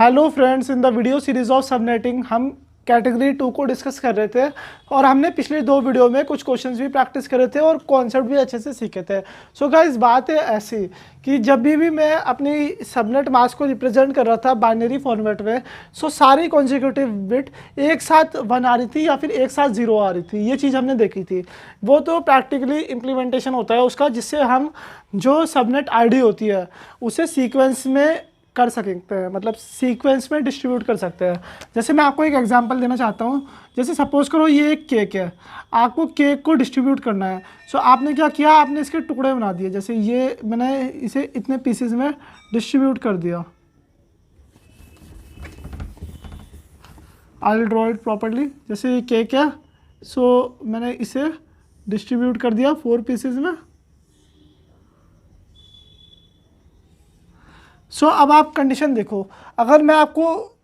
Hello friends, in the video series of subnetting हम category 2 को discuss कर रहे थे और हमने पिछले 2 वीडियो में कुछ क्वेश्चंस भी प्रैक्टिस करे थे और कॉन्सेप्ट भी अच्छे से सीखे थे। सो गाइस, बात है ऐसी कि जब भी मैं अपनी सबनेट मास्क को रिप्रेजेंट कर रहा था बाइनरी फॉर्मेट में, सो सारी कॉन्जिक्यूटिव बिट एक साथ 1 आ रही थी या फिर एक साथ 0 आ रही थी। ये चीज़ हमने देखी थी। वो तो प्रैक्टिकली इम्प्लीमेंटेशन होता है उसका, जिससे हम जो सबनेट आईडी होती है उसे सीक्वेंस में कर सकते हैं, मतलब सीक्वेंस में डिस्ट्रीब्यूट कर सकते हैं। जैसे मैं आपको एक एग्जांपल देना चाहता हूँ। जैसे सपोज करो ये एक केक है, आपको केक को डिस्ट्रीब्यूट करना है। सो आपने क्या किया, आपने इसके टुकड़े बना दिए। जैसे ये मैंने इसे इतने पीसेस में डिस्ट्रीब्यूट कर दिया। I will draw it properly. जैसे ये केक है, सो मैंने इसे डिस्ट्रीब्यूट कर दिया 4 पीसेस में। सो अब आप कंडीशन देखो, अगर मैं आपको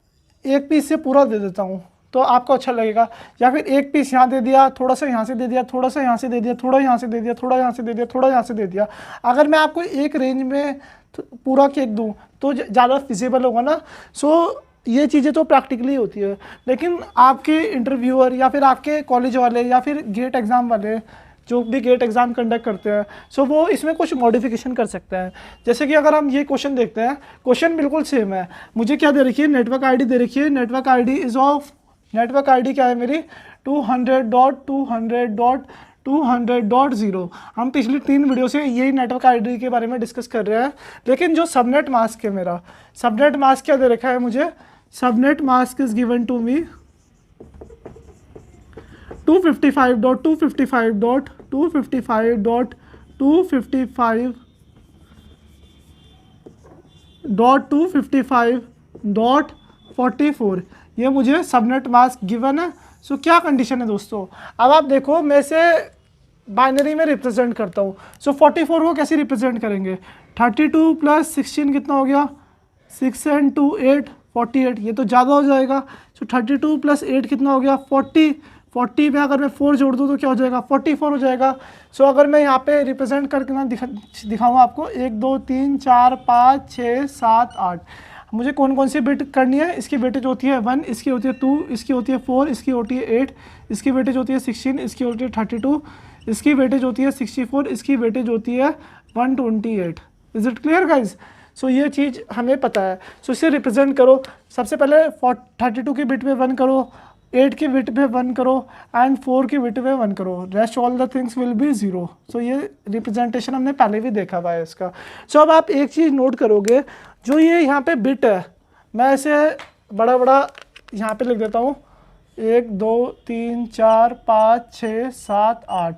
एक पीस से पूरा दे देता हूँ तो आपको अच्छा लगेगा, या फिर एक पीस यहाँ दे दिया, थोड़ा सा यहाँ से दे दिया, थोड़ा सा यहाँ से दे दिया, थोड़ा यहाँ से दे दिया, थोड़ा यहाँ से दे दिया, थोड़ा यहाँ से दे दिया। अगर मैं आपको एक रेंज में पूरा केक दूँ तो ज़्यादा फिजिबल होगा ना। सो ये चीज़ें तो प्रैक्टिकली होती है, लेकिन आपके इंटरव्यूअर या फिर आपके कॉलेज वाले या फिर गेट एग्ज़ाम वाले जो भी गेट एग्ज़ाम कंडक्ट करते हैं, सो वो इसमें कुछ मॉडिफिकेशन कर सकते हैं। जैसे कि अगर हम ये क्वेश्चन देखते हैं, क्वेश्चन बिल्कुल सेम है। मुझे क्या दे रखी है, नेटवर्क आईडी दे रखी है। Network ID is of, network ID क्या है मेरी, 200.200.200.0। हम पिछली 3 वीडियो से यही नेटवर्क आईडी के बारे में डिस्कस कर रहे हैं। लेकिन जो सबनेट मास्क है मेरा, सबनेट मास्क क्या दे रखा है मुझे, subnet mask is given to me 255.255.255.255.44 ये मुझे सबनेट मास्क गिवन है। सो क्या कंडीशन है दोस्तों, अब आप देखो मैं इसे बाइनरी में रिप्रेजेंट करता हूँ। सो 44 को कैसे रिप्रेजेंट करेंगे, 32 + 16 कितना हो गया, 6 and 2 8 48। ये तो ज़्यादा हो जाएगा। सो 32 + 8 कितना हो गया, 40 में अगर मैं 4 जोड़ दूँ तो क्या हो जाएगा, 44 हो जाएगा। सो अगर मैं यहाँ पे रिप्रेजेंट करके ना दिखाऊँ आपको, 1 2 3 4 5 6 7 8, मुझे कौन कौन सी बिट करनी है। इसकी वेटेज होती है 1, इसकी होती है 2, इसकी होती है 4, इसकी होती है 8, इसकी वेटेज होती है 16, इसकी होती है 32, इसकी वेटेज होती है 64, इसकी वेटेज होती है 128। Is it clear guys. So ये चीज़ हमें पता है। सो इसे रिप्रेजेंट करो। सबसे पहले 32 की बिट में 1 करो, 8 की बिट पे 1 करो एंड 4 की बिट पे 1 करो। Rest all the things will be 0। सो ये रिप्रेजेंटेशन हमने पहले भी देखा हुआ है इसका। सो अब आप एक चीज़ नोट करोगे, जो ये यहाँ पे बिट है, मैं इसे बड़ा बड़ा यहाँ पे लिख देता हूँ, 1 2 3 4 5 6 7 8।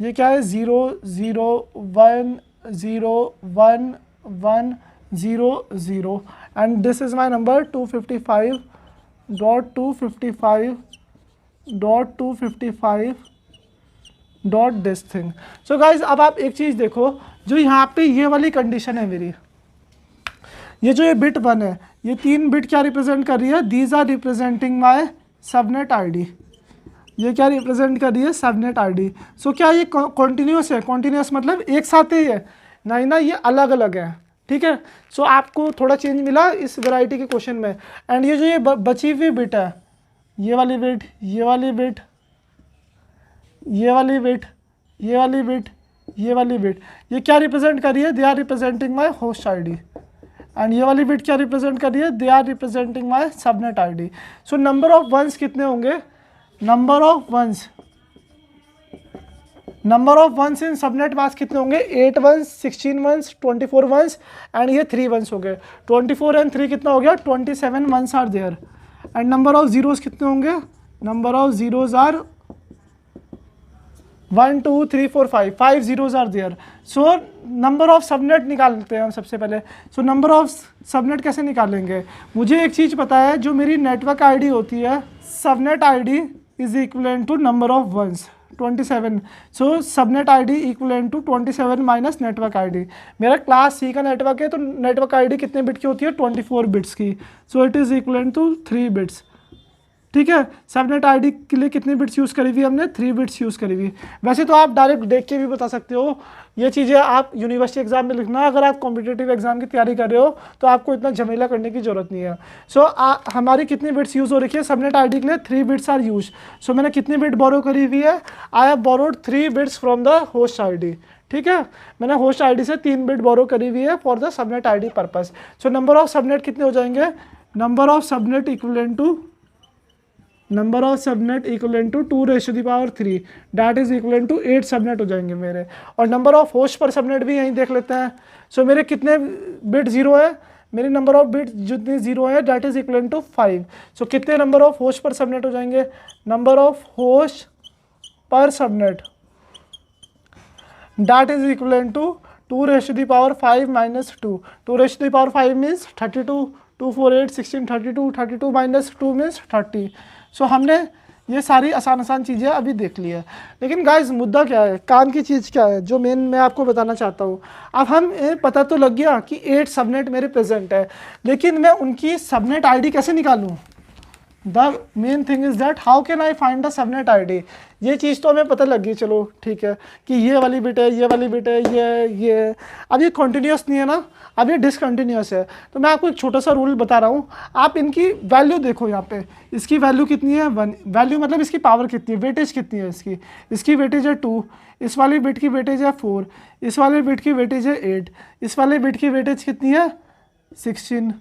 ये क्या है, 0 0 1 0 1 1 0 0 and this is my number 255.255.255 this thing. So guys, अब आप एक चीज़ देखो, जो यहाँ पे ये वाली कंडीशन है मेरी, ये जो ये बिट 1 है, ये 3 बिट क्या रिप्रेजेंट कर रही है, these are representing my subnet ID. ये क्या रिप्रेजेंट कर रही है, सबनेट आईडी। सो क्या ये कॉन्टिन्यूस है, कॉन्टिन्यूस मतलब एक साथ ही है, नहीं ना, ये अलग अलग है। ठीक है। सो आपको थोड़ा चेंज मिला इस वैरायटी के क्वेश्चन में। एंड ये जो ये बची हुई बिट है, ये वाली बिट, ये वाली बिट, ये वाली बिट, ये वाली बिट, ये वाली बिट, ये क्या रिप्रेजेंट कर रही है, they are representing my host ID. And ये वाली बिट क्या रिप्रेजेंट कर रही है, they are representing my subnet ID. So number of ones कितने होंगे, number of ones in subnet mask कितने होंगे, 8 वंस, 16 वंस, 24 वंस एंड ये 3 वंस हो गए। 24 एंड 3 कितना हो गया, 27 ones are there. And number of zeros कितने होंगे, number of zeros are 1 2 3 4 5 zeros are there. So number of subnet निकालते हैं हम सबसे पहले। सो नंबर ऑफ सबनेट कैसे निकालेंगे, मुझे एक चीज़ पता है, जो मेरी नेटवर्क आईडी होती है, subnet ID is equivalent to number of ones 27। So subnet ID equivalent to 27 minus network ID. मेरा क्लास सी का नेटवर्क है, तो नेटवर्क आईडी कितने बिट की होती है, 24 बिट्स की। So it is equivalent to 3 bits. ठीक है। सबनेट आईडी के लिए कितनी बिट्स यूज़ करी हुई हमने, 3 बिट्स यूज़ करी हुई। वैसे तो आप डायरेक्ट देख के भी बता सकते हो, ये चीज़ें आप यूनिवर्सिटी एग्जाम में लिखना, अगर आप कॉम्पिटिटिव एग्जाम की तैयारी कर रहे हो तो आपको इतना झमेला करने की जरूरत नहीं है। सो हमारी कितनी बिट्स यूज़ हो रखी है सबनेट आईडी के लिए, 3 बिट्स आर यूज। सो मैंने कितनी बिट बोरो करी हुई है, I have borrowed 3 bits from the host ID. ठीक है, मैंने होस्ट आईडी से 3 बिट बोरो करी हुई है for the subnet ID purpose. So number of subnet कितने हो जाएंगे, number of subnet equivalent to 2⁻3 that is equivalent to 8 subnet हो जाएंगे मेरे। और number of host per subnet भी यहीं देख लेते हैं। सो मेरे कितने बिट जीरो है, मेरी नंबर ऑफ बिट जितनी जीरो है that is equivalent to 5। So कितने number of host per subnet हो जाएंगे, number of host per subnet that is equivalent to 2⁵ -2। 2⁵ means 32, 2 4 8 16 32, 32 - 2 means 30। So हमने ये सारी आसान चीज़ें अभी देख ली है। लेकिन गाइस मुद्दा क्या है, काम की चीज़ क्या है जो मेन मैं आपको बताना चाहता हूँ। अब हम पता तो लग गया कि 8 सबनेट मेरे प्रेजेंट है, लेकिन मैं उनकी सबनेट आईडी कैसे निकालूँ। The main thing is that how can I find the subnet ID. ये चीज़ तो हमें पता लग गई, चलो ठीक है कि ये वाली बिट है, ये वाली बिट है, ये अब ये कॉन्टीन्यूस नहीं है ना, अब ये डिसकंटिन्यूस है। तो मैं आपको एक छोटा सा रूल बता रहा हूँ, आप इनकी वैल्यू देखो यहाँ पे, इसकी वैल्यू कितनी है 1, वैल्यू मतलब इसकी पावर कितनी है, वेटेज कितनी है इसकी वेटेज है 2, इस वाली बिट की वेटेज है 4, इस वाले बिट की वेटेज है 8, इस वाले बिट की वेटेज कितनी है 16,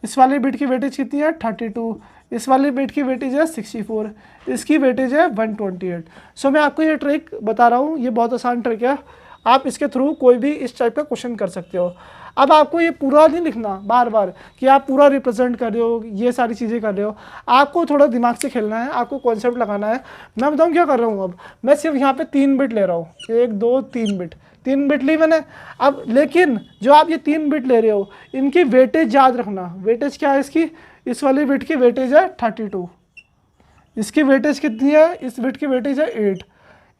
इस वाले बिट की वेटेज कितनी है 32, इस वाले बिट की वेटेज है 64, इसकी वेटेज है 128। सो मैं आपको ये ट्रिक बता रहा हूँ, ये बहुत आसान ट्रिक है, आप इसके थ्रू कोई भी इस टाइप का क्वेश्चन कर सकते हो। अब आपको ये पूरा नहीं लिखना बार बार कि आप पूरा रिप्रेजेंट कर रहे हो, ये सारी चीज़ें कर रहे हो, आपको थोड़ा दिमाग से खेलना है, आपको कॉन्सेप्ट लगाना है। मैं बताऊँ क्या कर रहा हूँ, अब मैं सिर्फ यहाँ पे 3 बिट ले रहा हूँ, 1 2 3 बिट, 3 बिट ली मैंने। अब लेकिन जो आप ये 3 बिट ले रहे हो इनकी वेटेज याद रखना, वेटेज क्या है इसकी, इस वाली बिट की वेटेज है 32, इसकी वेटेज कितनी है, इस बिट की वेटेज है 8,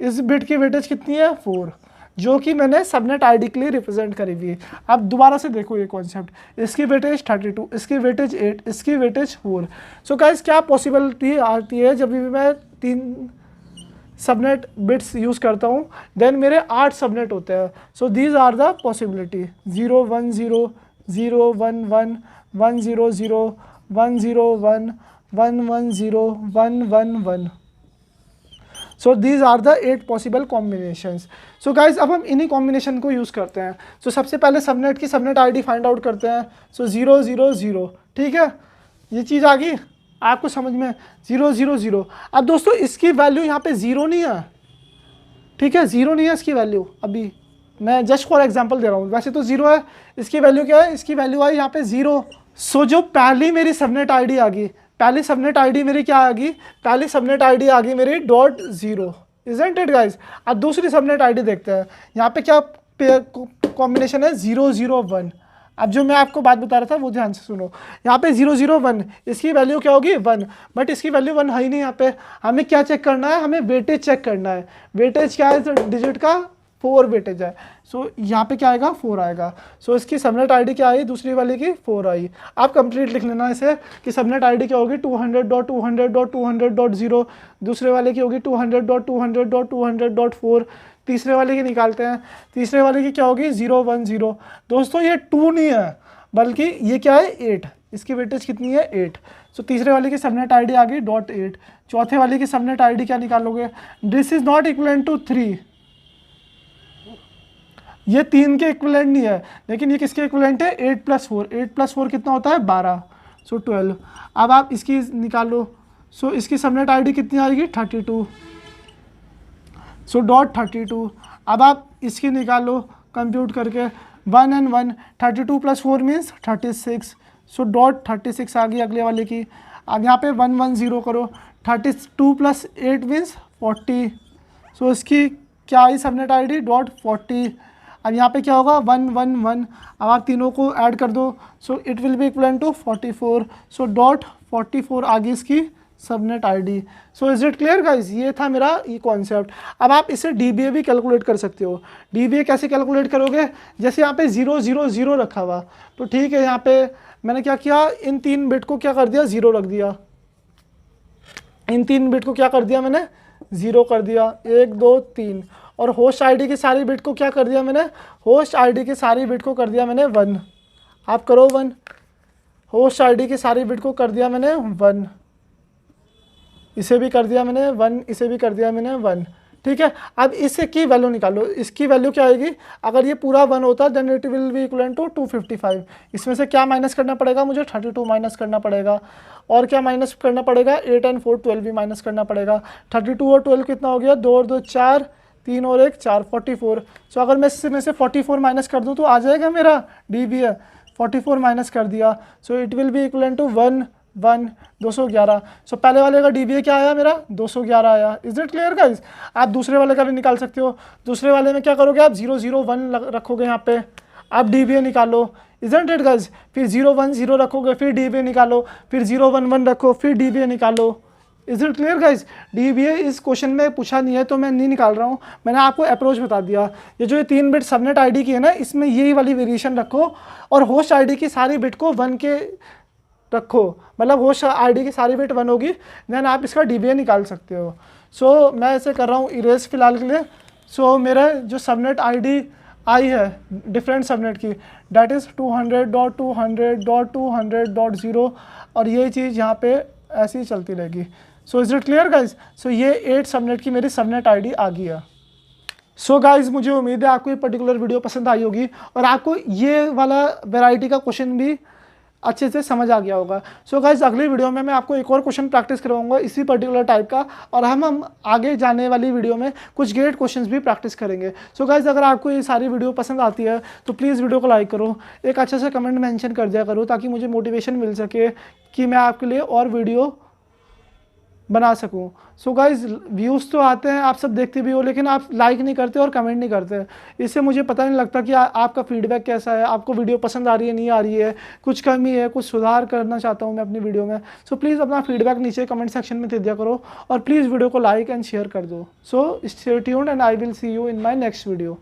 इस बिट की वेटेज कितनी है 4, जो कि मैंने सबनेट आईडी के लिए रिप्रेजेंट करी हुई है। अब दोबारा से देखो ये कॉन्सेप्ट, इसकी वेटेज 32, इसकी वेटेज 8, इसकी वेटेज 4। सो गाइस क्या पॉसिबिलिटी आती है जब भी मैं 3 सबनेट बिट्स यूज़ करता हूँ, देन मेरे 8 सबनेट होते हैं। So these are the possibility 0 1 0 0 1 1 1 0 0 1 0 1 1 1 0 1 1 1। So these are the 8 possible combinations. So guys अब हम इन्हीं कॉम्बिनेशन को यूज़ करते हैं। सो सबसे पहले सबनेट की सबनेट आईडी फाइंड आउट करते हैं। सो 0 0 0, ठीक है, ये चीज़ आ गई आपको समझ में, 0 0 0। अब दोस्तों इसकी वैल्यू यहाँ पे 0 नहीं है, ठीक है, 0 नहीं है इसकी वैल्यू, अभी मैं जस्ट फॉर एग्जांपल दे रहा हूँ, वैसे तो 0 है, इसकी वैल्यू क्या है, इसकी वैल्यू आई यहाँ पे 0। सो जो पहली मेरी सबनेट आईडी आ गई, पहली सबनेट आईडी मेरी क्या आ गई, पहली सबनेट आईडी आ गई मेरी .0, इजंट इट गाइस। अब दूसरी सबनेट आईडी देखते हैं, यहाँ पे क्या कॉम्बिनेशन है 0 0 1। अब जो मैं आपको बात बता रहा था वो ध्यान से सुनो, यहाँ पे 0 0 1, इसकी वैल्यू क्या होगी 1, बट इसकी वैल्यू 1 है ही नहीं। यहाँ पे हमें क्या चेक करना है, हमें वेटेज चेक करना है। वेटेज क्या है, तो डिजिट का 4 वेटेज है। सो यहाँ पे क्या आएगा 4 आएगा। सो इसकी सबनेट आईडी क्या आई, दूसरी वाली की 4 आई। आप कंप्लीट लिख लेना इसे कि सबनेट आईडी क्या होगी 200.200.200.0, दूसरे वाले की होगी 200.200.200.4, तीसरे वाले की निकालते हैं, तीसरे वाले की क्या होगी 0 1 0। दोस्तों ये 2 नहीं है बल्कि ये क्या है 8, इसकी वेटेज कितनी है 8। सो तीसरे वाले की सबनेट आईडी आ गई .8, चौथे वाले की सबनेट आईडी क्या निकालोगे, this is not equivalent to 3, ये 3 के इक्विवेलेंट नहीं है, लेकिन ये किसके इक्विवेलेंट है 8 + 4, 8 + 4 कितना होता है 12, सो 12। अब आप इसकी निकालो, सो इसकी सबनेट आईडी कितनी आएगी 32, सो .32। अब आप इसकी निकालो कंप्यूट करके 1 and 1, 32 + 4 मीन्स 36, सो .36 आ गई अगले वाले की। अब यहाँ पे 1 1 0 करो, 32 + 8 मीन्स 40, सो इसकी क्या आई सबनेट आईडी .40। अब यहाँ पे क्या होगा 1 1 1, अब आप तीनों को ऐड कर दो, so it will be equivalent to 44, so .44 आ गई इसकी subnet ID. So is it clear guys, ये था मेरा ये कॉन्सेप्ट। अब आप इसे DBA भी कैलकुलेट कर सकते हो। DBA कैसे कैलकुलेट करोगे, जैसे यहाँ पे 0 0 0 रखा हुआ, तो ठीक है, यहाँ पे मैंने क्या किया, इन 3 बिट को क्या कर दिया 0 रख दिया, इन 3 बिट को क्या कर दिया मैंने, 0 कर दिया, 1 2 3। और होस्ट आईडी की सारी बिट को क्या कर दिया मैंने, होस्ट आईडी की सारी बिट को कर दिया मैंने 1। आप करो 1, होस्ट आईडी की सारी बिट को कर दिया मैंने 1, इसे भी कर दिया मैंने 1, इसे भी कर दिया मैंने 1। ठीक है, अब इससे की वैल्यू निकालो, इसकी वैल्यू क्या आएगी, अगर ये पूरा 1 होता then it will be equal to 255। इसमें से क्या माइनस करना पड़ेगा मुझे, 32 माइनस करना पड़ेगा, और क्या माइनस करना पड़ेगा, 8 एंड 4 12 भी माइनस करना पड़ेगा। 32 और 12 कितना हो गया, 2 और 2 4, 3 और 1 4, 44। सो अगर मैं इसमें से 44 माइनस कर दूँ तो आ जाएगा मेरा डी 44 माइनस कर दिया, so it will be equal to 1 1 211। So पहले वाले का डीबीए क्या आया मेरा, 211 आया। Is it clear guys? आप दूसरे वाले का भी निकाल सकते हो। दूसरे वाले में क्या करोगे आप, 001 रखोगे यहाँ पे, आप डीबीए निकालो। Isn't it guys? फिर 010 रखोगे, फिर डीबीए निकालो, फिर 011 रखो, फिर डीबीए निकालो। Is it clear guys? DBA इस क्वेश्चन में पूछा नहीं है तो मैं नहीं निकाल रहा हूँ, मैंने आपको अप्रोच बता दिया। ये जो ये 3 बिट सबनेट आईडी की है ना, इसमें यही वाली वेरिएशन रखो, और होस्ट आईडी की सारी बिट को 1 के रखो, मतलब होस्ट आईडी की सारी बिट 1 होगी, देन आप इसका डीबीए निकाल सकते हो। सो मैं ऐसे कर रहा हूँ इरेज फिलहाल के लिए। सो मेरा जो सबनेट आईडी आई है डिफरेंट सबनेट की, डैट इज़ 200.200.200.0, और ये चीज़ यहाँ पे ऐसी ही चलती रहेगी। So is it clear guys? So ये 8 सबनेट की मेरी सबनेट आईडी आ गई है। सो गाइज मुझे उम्मीद है आपको ये पर्टिकुलर वीडियो पसंद आई होगी, और आपको ये वाला वैरायटी का क्वेश्चन भी अच्छे से समझ आ गया होगा। सो गाइज अगली वीडियो में मैं आपको एक और क्वेश्चन प्रैक्टिस करवाऊंगा इसी पर्टिकुलर टाइप का, और हम आगे जाने वाली वीडियो में कुछ गेट क्वेश्चंस भी प्रैक्टिस करेंगे। सो गाइज अगर आपको ये सारी वीडियो पसंद आती है तो प्लीज़ वीडियो को लाइक करो, एक अच्छा सा कमेंट मेंशन कर दिया करो, ताकि मुझे मोटिवेशन मिल सके कि मैं आपके लिए और वीडियो बना सकूं। सो गाइज व्यूज़ तो आते हैं, आप सब देखते भी हो, लेकिन आप लाइक नहीं करते और कमेंट नहीं करते। इससे मुझे पता नहीं लगता कि आपका फीडबैक कैसा है, आपको वीडियो पसंद आ रही है नहीं आ रही है, कुछ कमी है, कुछ सुधार करना चाहता हूं मैं अपनी वीडियो में। सो प्लीज़ अपना फीडबैक नीचे कमेंट सेक्शन में दे दिया करो, और प्लीज़ वीडियो को लाइक एंड शेयर कर दो। So stay tuned and I will see you in my next video.